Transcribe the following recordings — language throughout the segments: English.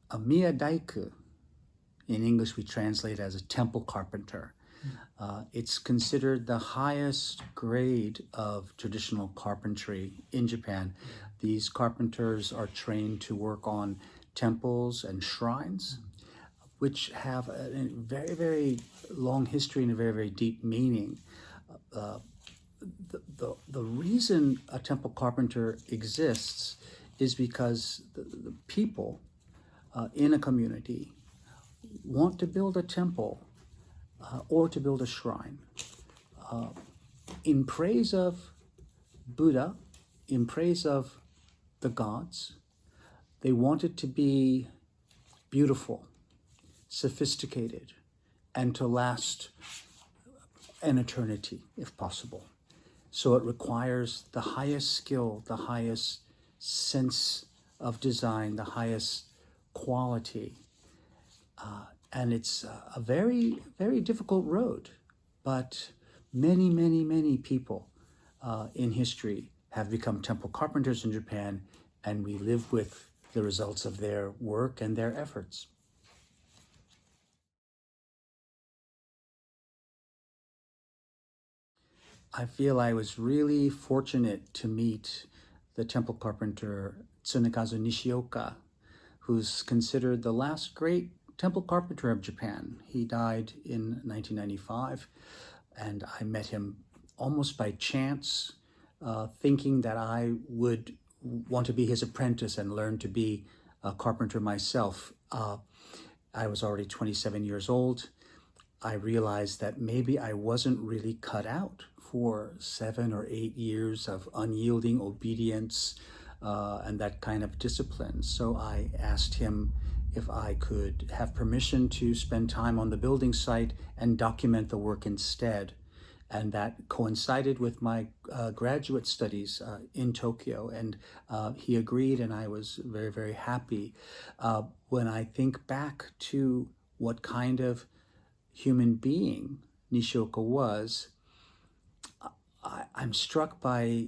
A Miyadaiku, in English we translate as a temple carpenter. It's considered the highest grade of traditional carpentry in Japan. These carpenters are trained to work on temples and shrines, which have a very, very long history and a very, very deep meaning. The reason a temple carpenter exists is because the people in a community want to build a temple or to build a shrine in praise of Buddha, in praise of the gods. They want it to be beautiful, sophisticated, and to last an eternity, if possible. So it requires the highest skill, the highest sense of design, the highest quality. And it's a very, very difficult road. But many, many, many people in history have become temple carpenters in Japan, and we live with the results of their work and their efforts. I feel I was really fortunate to meet the temple carpenter Tsunekazu Nishioka, who's considered the last great temple carpenter of Japan. He died in 1995, and I met him almost by chance, thinking that I would want to be his apprentice and learn to be a carpenter myself. I was already 27 years old. I realized that maybe I wasn't really cut out for 7 or 8 years of unyielding obedience and that kind of discipline. So I asked him if I could have permission to spend time on the building site and document the work instead. And that coincided with my graduate studies in Tokyo, and he agreed, and I was very, very happy. When I think back to what kind of human being Nishioka was, I'm struck by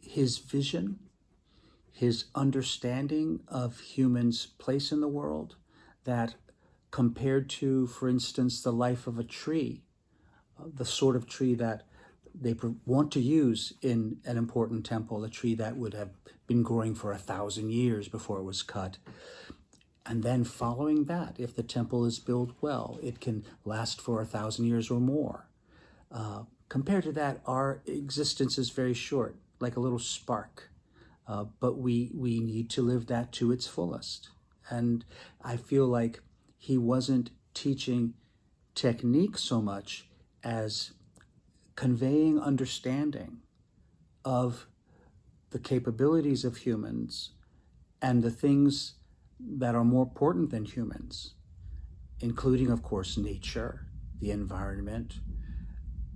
his vision, his understanding of humans' place in the world, that compared to, for instance, the life of a tree, the sort of tree that they want to use in an important temple, a tree that would have been growing for 1,000 years before it was cut. And then following that, if the temple is built well, it can last for 1,000 years or more. Compared to that, our existence is very short, like a little spark. But we need to live that to its fullest. And I feel like he wasn't teaching technique so much as conveying understanding of the capabilities of humans and the things that are more important than humans, including, of course, nature, the environment,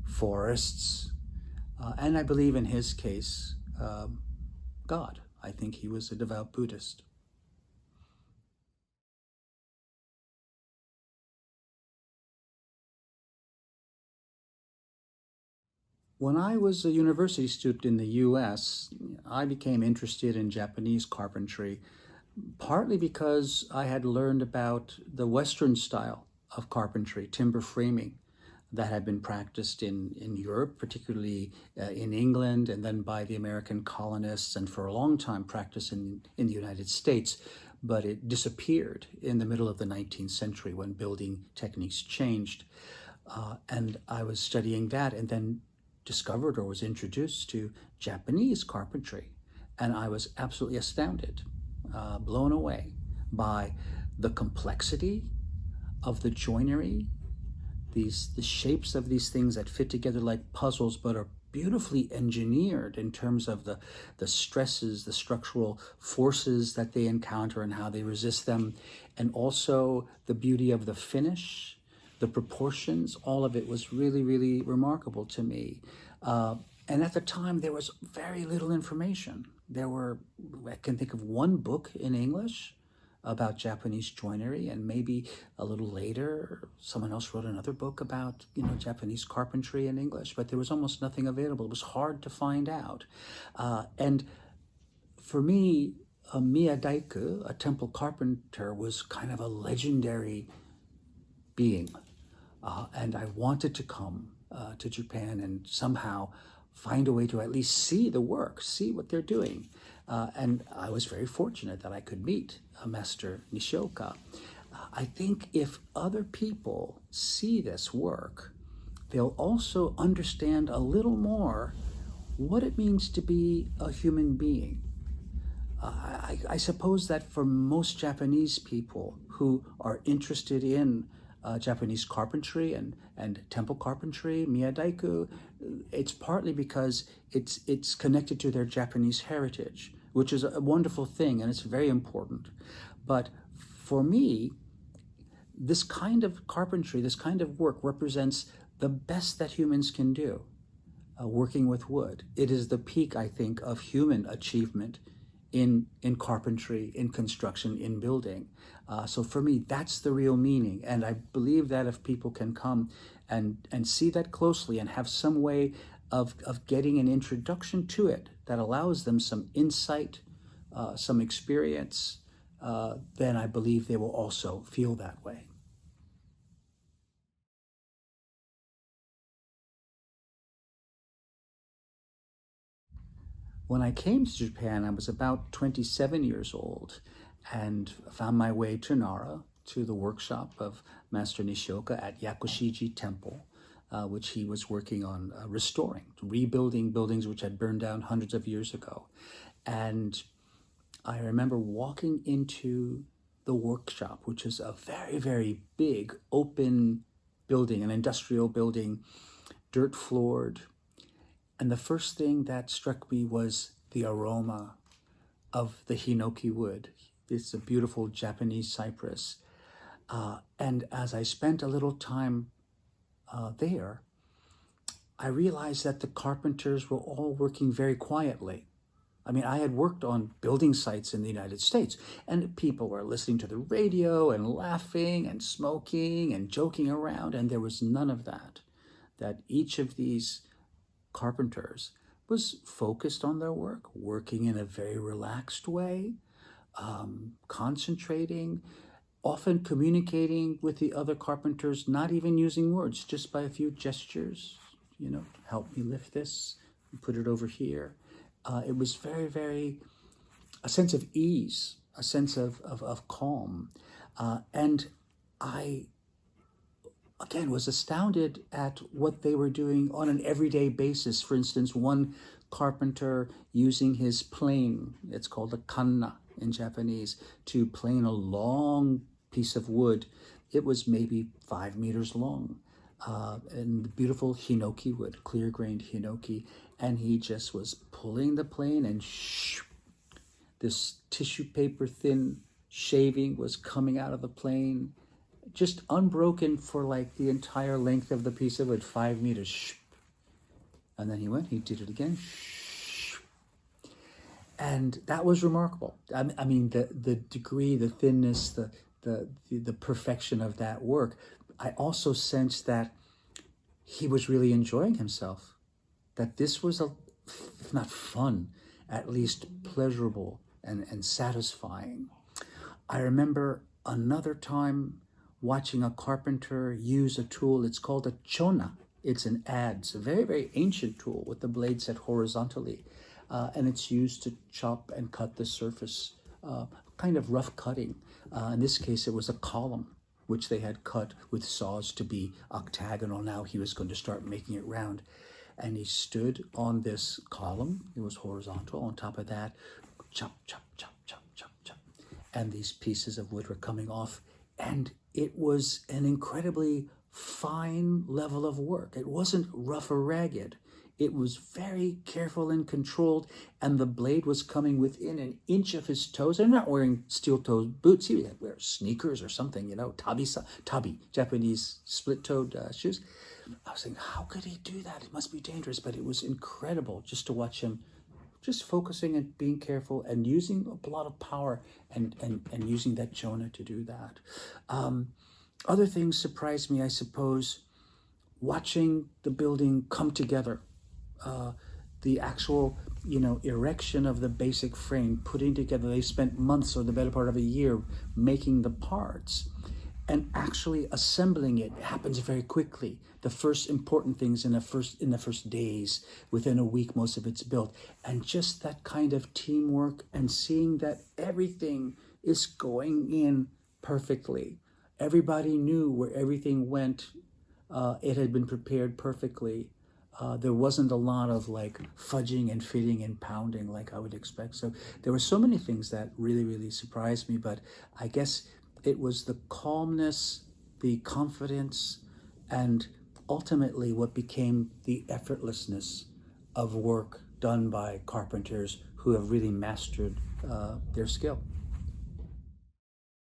forests, and I believe in his case, God. I think he was a devout Buddhist. When I was a university student in the US, I became interested in Japanese carpentry, partly because I had learned about the Western style of carpentry, timber framing, that had been practiced in Europe, particularly in England, and then by the American colonists, and for a long time practiced in the United States. But it disappeared in the middle of the 19th century when building techniques changed. And I was studying that, and then discovered or was introduced to Japanese carpentry. And I was absolutely astounded, blown away by the complexity of the joinery, the shapes of these things that fit together like puzzles, but are beautifully engineered in terms of the stresses, the structural forces that they encounter and how they resist them, and also the beauty of the finish, the proportions. All of it was really, really remarkable to me. And at the time, there was very little information. I can think of one book in English about Japanese joinery, and maybe a little later, someone else wrote another book about, Japanese carpentry in English, but there was almost nothing available. It was hard to find out. And for me, a Miyadaiku, a temple carpenter, was kind of a legendary being. And I wanted to come to Japan and somehow find a way to at least see the work, see what they're doing. And I was very fortunate that I could meet Master Nishioka. I think if other people see this work, they'll also understand a little more what it means to be a human being. I suppose that for most Japanese people who are interested in Japanese carpentry and temple carpentry, Miyadaiku, it's partly because it's connected to their Japanese heritage, which is a wonderful thing and it's very important. But for me, this kind of carpentry, this kind of work represents the best that humans can do, working with wood. It is the peak, I think, of human achievement in carpentry, in construction, in building. So for me, that's the real meaning. And I believe that if people can come and see that closely and have some way of getting an introduction to it that allows them some insight, some experience, then I believe they will also feel that way. When I came to Japan, I was about 27 years old and found my way to Nara, to the workshop of Master Nishioka at Yakushiji Temple, which he was working on restoring, rebuilding buildings which had burned down hundreds of years ago. And I remember walking into the workshop, which is a very, very big open building, an industrial building, dirt floored. And the first thing that struck me was the aroma of the hinoki wood. It's a beautiful Japanese cypress. And as I spent a little time there, I realized that the carpenters were all working very quietly. I mean, I had worked on building sites in the United States, and people were listening to the radio and laughing and smoking and joking around, and there was none of that. That each of these carpenters was focused on their work, working in a very relaxed way, concentrating, often communicating with the other carpenters, not even using words, just by a few gestures, help me lift this, put it over here. It was very, very, a sense of ease, a sense of calm. And I, again, was astounded at what they were doing on an everyday basis. For instance, one carpenter using his plane, it's called a kanna in Japanese, to plane a long piece of wood. It was maybe 5 meters long, and beautiful hinoki wood, clear-grained hinoki, and he just was pulling the plane and this tissue paper thin shaving was coming out of the plane, just unbroken for like the entire length of the piece of wood, 5 meters. And then he did it again. And that was remarkable. I mean, the degree, the thinness, the perfection of that work. I also sensed that he was really enjoying himself, that this was, if not fun, at least pleasurable and satisfying. I remember another time watching a carpenter use a tool. It's called a chona. It's an adze, a very, very ancient tool with the blade set horizontally. And it's used to chop and cut the surface, kind of rough cutting. In this case, it was a column, which they had cut with saws to be octagonal. Now he was going to start making it round. And he stood on this column. It was horizontal. On top of that, chop, chop, chop, chop, chop, chop. And these pieces of wood were coming off. And it was an incredibly fine level of work. It wasn't rough or ragged. It was very careful and controlled, and the blade was coming within an inch of his toes. They're not wearing steel-toed boots. He would wear sneakers or something, tabi, Japanese split-toed shoes. I was thinking, how could he do that? It must be dangerous, but it was incredible just to watch him just focusing and being careful and using a lot of power and using that chona to do that. Other things surprised me, I suppose, watching the building come together. The actual erection of the basic frame, putting together, they spent months or the better part of a year making the parts, and actually assembling it happens very quickly. The first important things in the first days, within a week, most of it's built. And just that kind of teamwork and seeing that everything is going in perfectly. Everybody knew where everything went. It had been prepared perfectly. There wasn't a lot of like fudging and fitting and pounding like I would expect. So there were so many things that really, really surprised me, but I guess it was the calmness, the confidence, and ultimately what became the effortlessness of work done by carpenters who have really mastered their skill.